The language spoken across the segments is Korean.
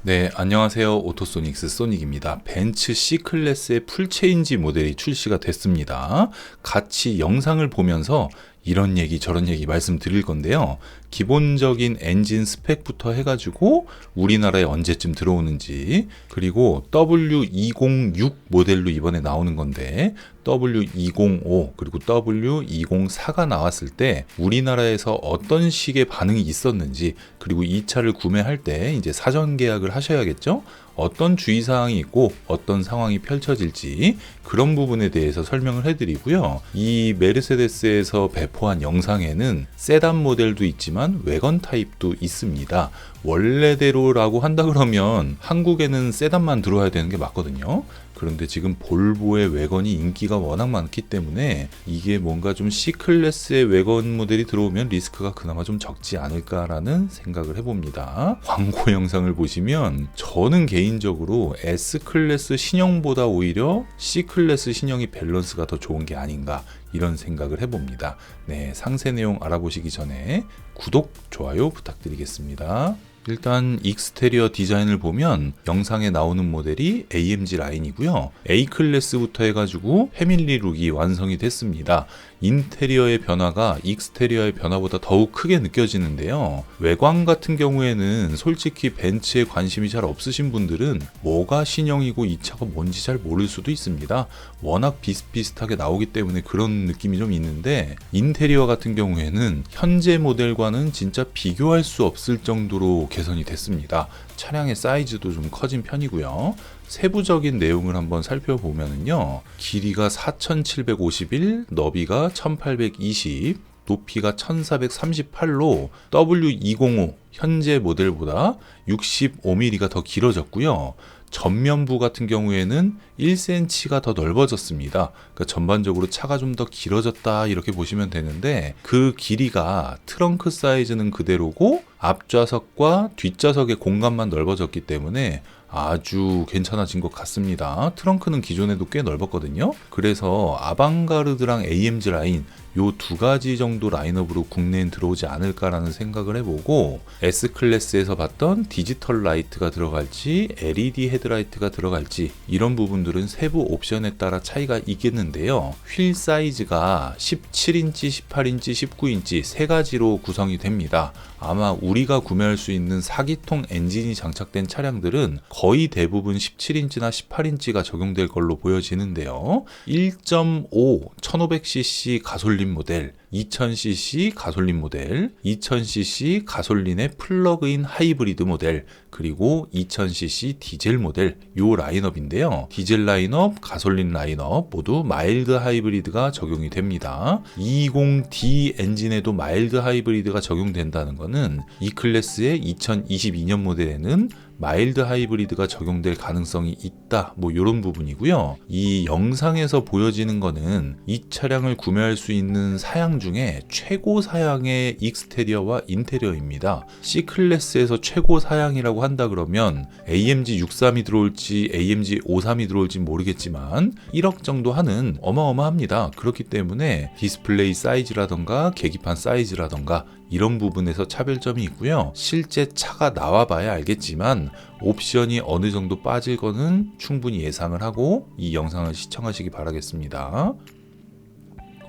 네, 안녕하세요. 오토소닉스 소닉입니다. 벤츠 C클래스의 풀체인지 모델이 출시가 됐습니다. 같이 영상을 보면서 이런 얘기 저런 얘기 말씀드릴 건데요. 기본적인 엔진 스펙부터 해가지고 우리나라에 언제쯤 들어오는지, 그리고 W206 모델로 이번에 나오는 건데 W205 그리고 W204가 나왔을 때 우리나라에서 어떤 식의 반응이 있었는지, 그리고 이 차를 구매할 때 이제 사전 계약을 하셔야겠죠? 어떤 주의사항이 있고 어떤 상황이 펼쳐질지 그런 부분에 대해서 설명을 해드리고요. 이 메르세데스에서 배포한 영상에는 세단 모델도 있지만 외건 타입도 있습니다. 원래대로라고 한다 그러면 한국에는 세단만 들어와야 되는 게 맞거든요. 그런데 지금 볼보의 외건이 인기가 워낙 많기 때문에 이게 뭔가 좀 C클래스의 외건 모델이 들어오면 리스크가 그나마 좀 적지 않을까라는 생각을 해봅니다. 광고 영상을 보시면 저는 개인적으로 S클래스 신형보다 오히려 C클래스 신형이 밸런스가 더 좋은 게 아닌가 이런 생각을 해봅니다. 네, 상세 내용 알아보시기 전에 구독, 좋아요 부탁드리겠습니다. 일단 익스테리어 디자인을 보면 영상에 나오는 모델이 AMG 라인이고요. A클래스부터 해가지고 패밀리 룩이 완성이 됐습니다. 인테리어의 변화가 익스테리어의 변화보다 더욱 크게 느껴지는데요. 외관 같은 경우에는 솔직히 벤츠에 관심이 잘 없으신 분들은 뭐가 신형이고 이 차가 뭔지 잘 모를 수도 있습니다. 워낙 비슷비슷하게 나오기 때문에 그런 느낌이 좀 있는데, 인테리어 같은 경우에는 현재 모델과는 진짜 비교할 수 없을 정도로 개선이 됐습니다. 차량의 사이즈도 좀 커진 편이고요. 세부적인 내용을 한번 살펴보면요. 길이가 4751, 너비가 1820, 높이가 1438로 W205 현재 모델보다 65mm가 더 길어졌고요. 전면부 같은 경우에는 1cm가 더 넓어졌습니다. 그러니까 전반적으로 차가 좀 더 길어졌다 이렇게 보시면 되는데, 그 길이가 트렁크 사이즈는 그대로고 앞좌석과 뒷좌석의 공간만 넓어졌기 때문에 아주 괜찮아진 것 같습니다. 트렁크는 기존에도 꽤 넓었거든요. 그래서 아방가르드랑 AMG 라인 요 두 가지 정도 라인업으로 국내엔 들어오지 않을까라는 생각을 해보고, S클래스에서 봤던 디지털 라이트가 들어갈지 LED 헤드라이트가 들어갈지 이런 부분들은 세부 옵션에 따라 차이가 있겠는데요. 휠 사이즈가 17인치, 18인치, 19인치 세 가지로 구성이 됩니다. 아마 우리가 구매할 수 있는 4기통 엔진이 장착된 차량들은 거의 대부분 17인치나 18인치가 적용될 걸로 보여지는데요. 1.5 1500cc 가솔린 모델, 2000cc 가솔린 모델, 2000cc 가솔린의 플러그인 하이브리드 모델, 그리고 2000cc 디젤 모델, 요 라인업인데요. 디젤 라인업, 가솔린 라인업 모두 마일드 하이브리드가 적용이 됩니다. 220D 엔진에도 마일드 하이브리드가 적용된다는 것은 이 클래스의 2022년 모델에는 마일드 하이브리드가 적용될 가능성이 있다, 뭐 이런 부분이고요. 이 영상에서 보여지는 거는 이 차량을 구매할 수 있는 사양 중에 최고 사양의 익스테리어와 인테리어입니다. C클래스에서 최고 사양이라고 한다 그러면 AMG 63이 들어올지 AMG 53이 들어올지 모르겠지만 1억 정도 하는 어마어마합니다. 그렇기 때문에 디스플레이 사이즈라던가 계기판 사이즈라던가 이런 부분에서 차별점이 있고요. 실제 차가 나와봐야 알겠지만 옵션이 어느 정도 빠질 거는 충분히 예상을 하고 이 영상을 시청하시기 바라겠습니다.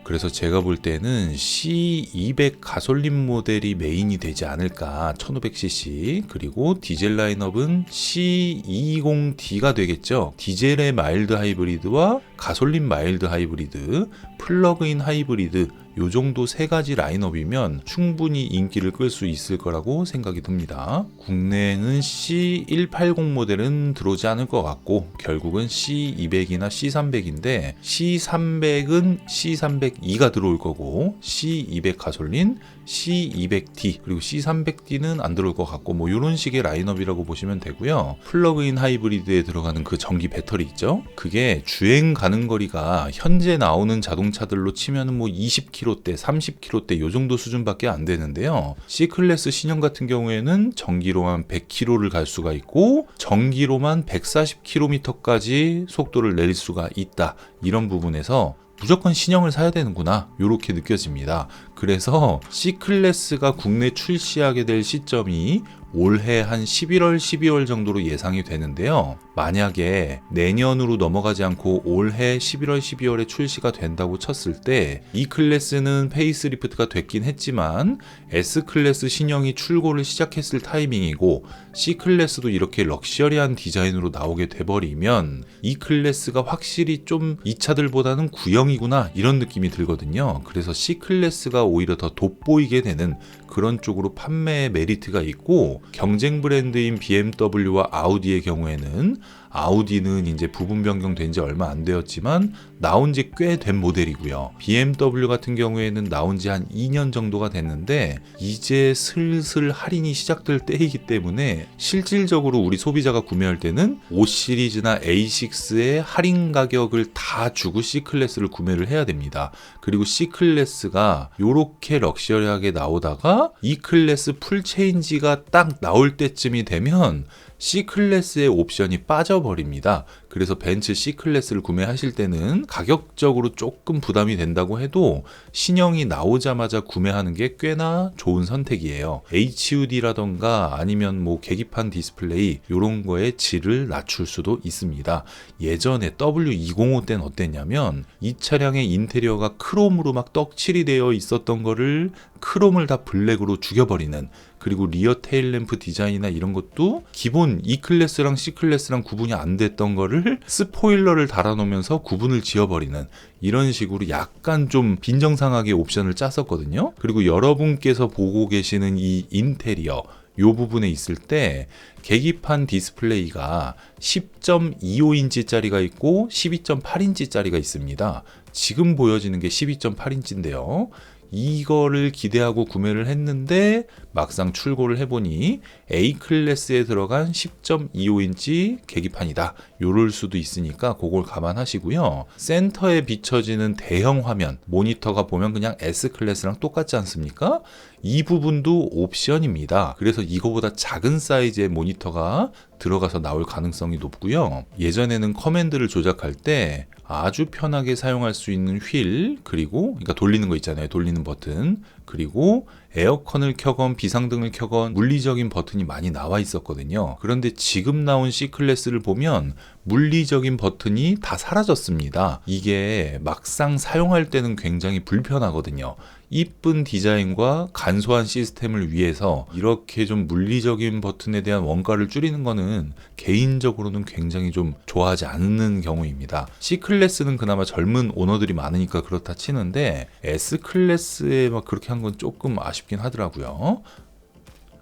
그래서 제가 볼 때는 C200 가솔린 모델이 메인이 되지 않을까. 1500cc, 그리고 디젤 라인업은 C220D가 되겠죠. 디젤의 마일드 하이브리드와 가솔린 마일드 하이브리드, 플러그인 하이브리드, 요 정도 세 가지 라인업이면 충분히 인기를 끌 수 있을 거라고 생각이 듭니다. 국내에는 C180 모델은 들어오지 않을 것 같고 결국은 C200이나 C300인데, C300은 C302가 들어올 거고 C200 가솔린, C200D 그리고 C300D는 안 들어올 것 같고, 뭐 이런 식의 라인업이라고 보시면 되고요. 플러그인 하이브리드에 들어가는 그 전기 배터리 있죠? 그게 주행 가는 거리가 현재 나오는 자동차들로 치면 뭐 20km대, 30km대 요 정도 수준밖에 안 되는데요. C클래스 신형 같은 경우에는 전기로만 100km를 갈 수가 있고 전기로만 140km까지 속도를 낼 수가 있다. 이런 부분에서 무조건 신형을 사야 되는구나, 이렇게 느껴집니다. 그래서 C클래스가 국내 출시하게 될 시점이 올해 한 11월, 12월 정도로 예상이 되는데요. 만약에 내년으로 넘어가지 않고 올해 11월, 12월에 출시가 된다고 쳤을 때 E클래스는 페이스리프트가 됐긴 했지만 S클래스 신형이 출고를 시작했을 타이밍이고 C클래스도 이렇게 럭셔리한 디자인으로 나오게 돼버리면 E클래스가 확실히 좀 이 차들보다는 구형이구나 이런 느낌이 들거든요. 그래서 C클래스가 오히려 더 돋보이게 되는 그런 쪽으로 판매의 메리트가 있고, 경쟁 브랜드인 BMW와 아우디의 경우에는 아우디는 이제 부분 변경된 지 얼마 안 되었지만 나온 지 꽤 된 모델이고요. BMW 같은 경우에는 나온 지 한 2년 정도가 됐는데 이제 슬슬 할인이 시작될 때이기 때문에 실질적으로 우리 소비자가 구매할 때는 5 시리즈나 A6의 할인 가격을 다 주고 C클래스를 구매를 해야 됩니다. 그리고 C클래스가 요렇게 럭셔리하게 나오다가 E클래스 풀체인지가 딱 나올 때쯤이 되면 C클래스의 옵션이 빠져버립니다. 그래서 벤츠 C클래스를 구매하실 때는 가격적으로 조금 부담이 된다고 해도 신형이 나오자마자 구매하는 게 꽤나 좋은 선택이에요. HUD라던가 아니면 뭐 계기판 디스플레이 이런 거에 질을 낮출 수도 있습니다. 예전에 W205 때는 어땠냐면 이 차량의 인테리어가 크롬으로 막 떡칠이 되어 있었던 거를 크롬을 다 블랙으로 죽여버리는, 그리고 리어 테일 램프 디자인이나 이런 것도 기본 E클래스랑 C클래스랑 구분이 안 됐던 거를 스포일러를 달아놓으면서 구분을 지어버리는 이런 식으로 약간 좀 빈정상하게 옵션을 짰었거든요. 그리고 여러분께서 보고 계시는 이 인테리어 요 부분에 있을 때 계기판 디스플레이가 10.25인치짜리가 있고 12.8인치짜리가 있습니다. 지금 보여지는 게 12.8인치인데요. 이거를 기대하고 구매를 했는데 막상 출고를 해보니 A클래스에 들어간 10.25인치 계기판이다 요럴 수도 있으니까 그걸 감안하시고요. 센터에 비춰지는 대형 화면 모니터가 보면 그냥 S클래스랑 똑같지 않습니까? 이 부분도 옵션입니다. 그래서 이거보다 작은 사이즈의 모니터가 들어가서 나올 가능성이 높고요. 예전에는 커맨드를 조작할 때 아주 편하게 사용할 수 있는 휠, 그리고 그러니까 돌리는 거 있잖아요. 돌리는 버튼, 그리고 에어컨을 켜건 비상등을 켜건 물리적인 버튼이 많이 나와 있었거든요. 그런데 지금 나온 C클래스를 보면 물리적인 버튼이 다 사라졌습니다. 이게 막상 사용할 때는 굉장히 불편하거든요. 이쁜 디자인과 간소한 시스템을 위해서 이렇게 좀 물리적인 버튼에 대한 원가를 줄이는 거는 개인적으로는 굉장히 좀 좋아하지 않는 경우입니다. C클래스는 그나마 젊은 오너들이 많으니까 그렇다 치는데 S클래스에 막 그렇게 한 건 조금 아쉽긴 하더라고요.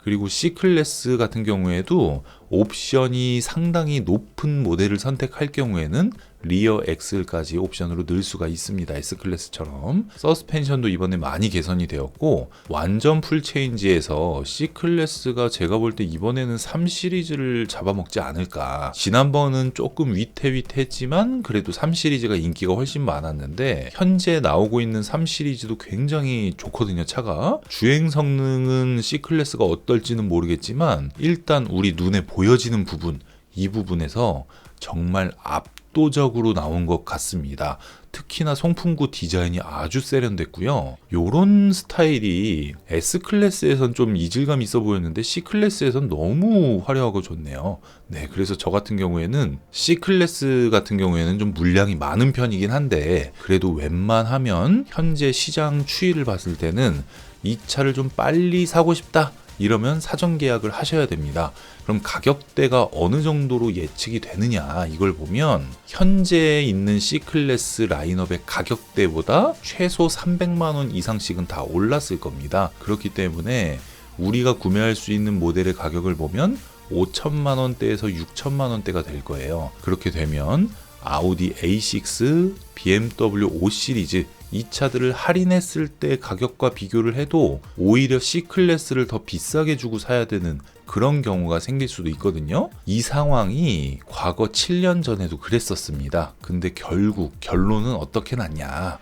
그리고 C클래스 같은 경우에도 옵션이 상당히 높은 모델을 선택할 경우에는 리어 엑셀까지 옵션으로 넣을 수가 있습니다. S클래스처럼. 서스펜션도 이번에 많이 개선이 되었고 완전 풀체인지에서 C클래스가 제가 볼 때 이번에는 3 시리즈를 잡아먹지 않을까. 지난번은 조금 위태위태했지만 그래도 3 시리즈가 인기가 훨씬 많았는데 현재 나오고 있는 3 시리즈도 굉장히 좋거든요. 차가. 주행 성능은 C클래스가 어떨지는 모르겠지만 일단 우리 눈에 보여지는 부분, 이 부분에서 정말 압도적으로 나온 것 같습니다. 특히나 송풍구 디자인이 아주 세련됐고요. 요런 스타일이 S클래스에선 좀 이질감 있어 보였는데 C클래스에선 너무 화려하고 좋네요. 네, 그래서 저 같은 경우에는 C클래스 같은 경우에는 좀 물량이 많은 편이긴 한데 그래도 웬만하면 현재 시장 추이를 봤을 때는 이 차를 좀 빨리 사고 싶다 이러면 사전 계약을 하셔야 됩니다. 그럼 가격대가 어느 정도로 예측이 되느냐 이걸 보면 현재 있는 C클래스 라인업의 가격대보다 최소 300만 원 이상씩은 다 올랐을 겁니다. 그렇기 때문에 우리가 구매할 수 있는 모델의 가격을 보면 5천만 원대에서 6천만 원대가 될 거예요. 그렇게 되면 아우디 A6, BMW 5 시리즈 이 차들을 할인했을 때 가격과 비교를 해도 오히려 C클래스를 더 비싸게 주고 사야 되는 그런 경우가 생길 수도 있거든요. 이 상황이 과거 7년 전에도 그랬었습니다. 근데 결국 결론은 어떻게 났냐.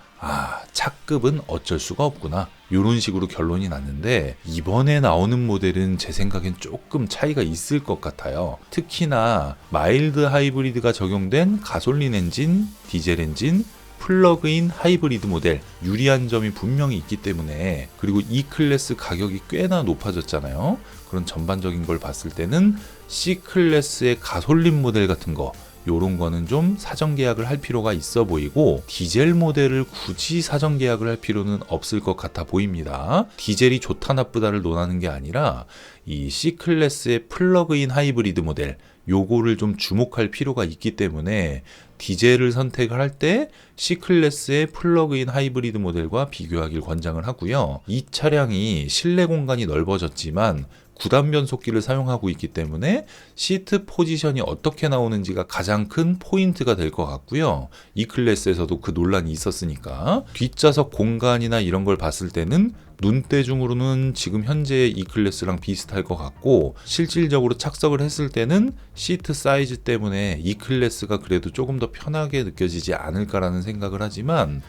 차급은 어쩔 수가 없구나. 이런 식으로 결론이 났는데 이번에 나오는 모델은 제 생각엔 조금 차이가 있을 것 같아요. 특히나 마일드 하이브리드가 적용된 가솔린 엔진, 디젤 엔진, 플러그인 하이브리드 모델 유리한 점이 분명히 있기 때문에, 그리고 E클래스 가격이 꽤나 높아졌잖아요. 그런 전반적인 걸 봤을 때는 C클래스의 가솔린 모델 같은 거, 요런 거는 좀 사전 계약을 할 필요가 있어 보이고, 디젤 모델을 굳이 사전 계약을 할 필요는 없을 것 같아 보입니다. 디젤이 좋다 나쁘다를 논하는 게 아니라 이 C클래스의 플러그인 하이브리드 모델, 요거를 좀 주목할 필요가 있기 때문에 디젤을 선택을 할 때 C클래스의 플러그인 하이브리드 모델과 비교하길 권장을 하고요. 이 차량이 실내 공간이 넓어졌지만 9단 변속기를 사용하고 있기 때문에 시트 포지션이 어떻게 나오는지가 가장 큰 포인트가 될 것 같고요. E클래스에서도 그 논란이 있었으니까 뒷좌석 공간이나 이런 걸 봤을 때는 눈대중으로는 지금 현재 E클래스랑 비슷할 것 같고, 실질적으로 착석을 했을 때는 시트 사이즈 때문에 E클래스가 그래도 조금 더 편하게 느껴지지 않을까라는 생각을 하지만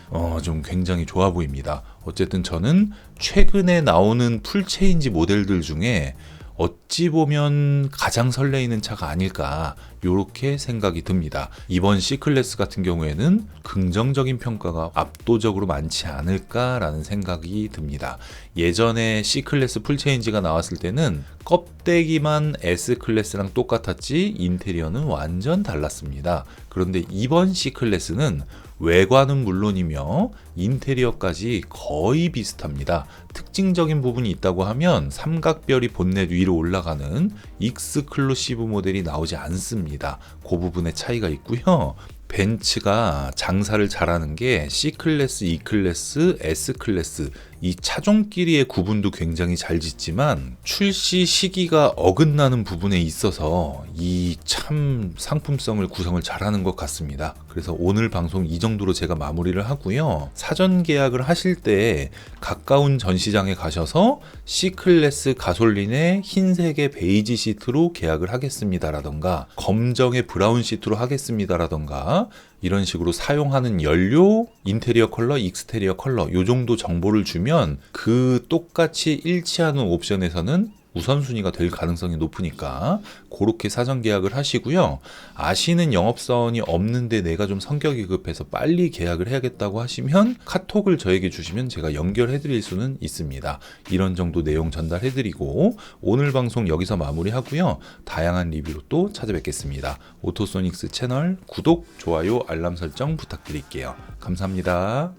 좀 굉장히 좋아 보입니다. 어쨌든 저는 최근에 나오는 풀체인지 모델들 중에 어찌 보면 가장 설레이는 차가 아닐까, 요렇게 생각이 듭니다. 이번 C클래스 같은 경우에는 긍정적인 평가가 압도적으로 많지 않을까라는 생각이 듭니다. 예전에 C클래스 풀체인지가 나왔을 때는 껍데기만 S클래스랑 똑같았지 인테리어는 완전 달랐습니다. 그런데 이번 C클래스는 외관은 물론이며 인테리어까지 거의 비슷합니다. 특징적인 부분이 있다고 하면 삼각별이 본넷 위로 올라가는 익스클루시브 모델이 나오지 않습니다. 그 부분에 차이가 있고요. 벤츠가 장사를 잘하는 게 C클래스, E클래스, S클래스 이 차종끼리의 구분도 굉장히 잘 짓지만 출시 시기가 어긋나는 부분에 있어서 이 참 상품성을 구성을 잘하는 것 같습니다. 그래서 오늘 방송 이 정도로 제가 마무리를 하고요. 사전 계약을 하실 때 가까운 전시장에 가셔서 C클래스 가솔린의 흰색의 베이지 시트로 계약을 하겠습니다라던가 검정의 브라운 시트로 하겠습니다라던가 이런 식으로 사용하는 연료, 인테리어 컬러, 익스테리어 컬러 요 정도 정보를 주면 그 똑같이 일치하는 옵션에서는 우선순위가 될 가능성이 높으니까 그렇게 사전 계약을 하시고요. 아시는 영업사원이 없는데 내가 좀 성격이 급해서 빨리 계약을 해야겠다고 하시면 카톡을 저에게 주시면 제가 연결해 드릴 수는 있습니다. 이런 정도 내용 전달해 드리고 오늘 방송 여기서 마무리하고요. 다양한 리뷰로 또 찾아뵙겠습니다. 오토소닉스 채널 구독, 좋아요, 알람 설정 부탁드릴게요. 감사합니다.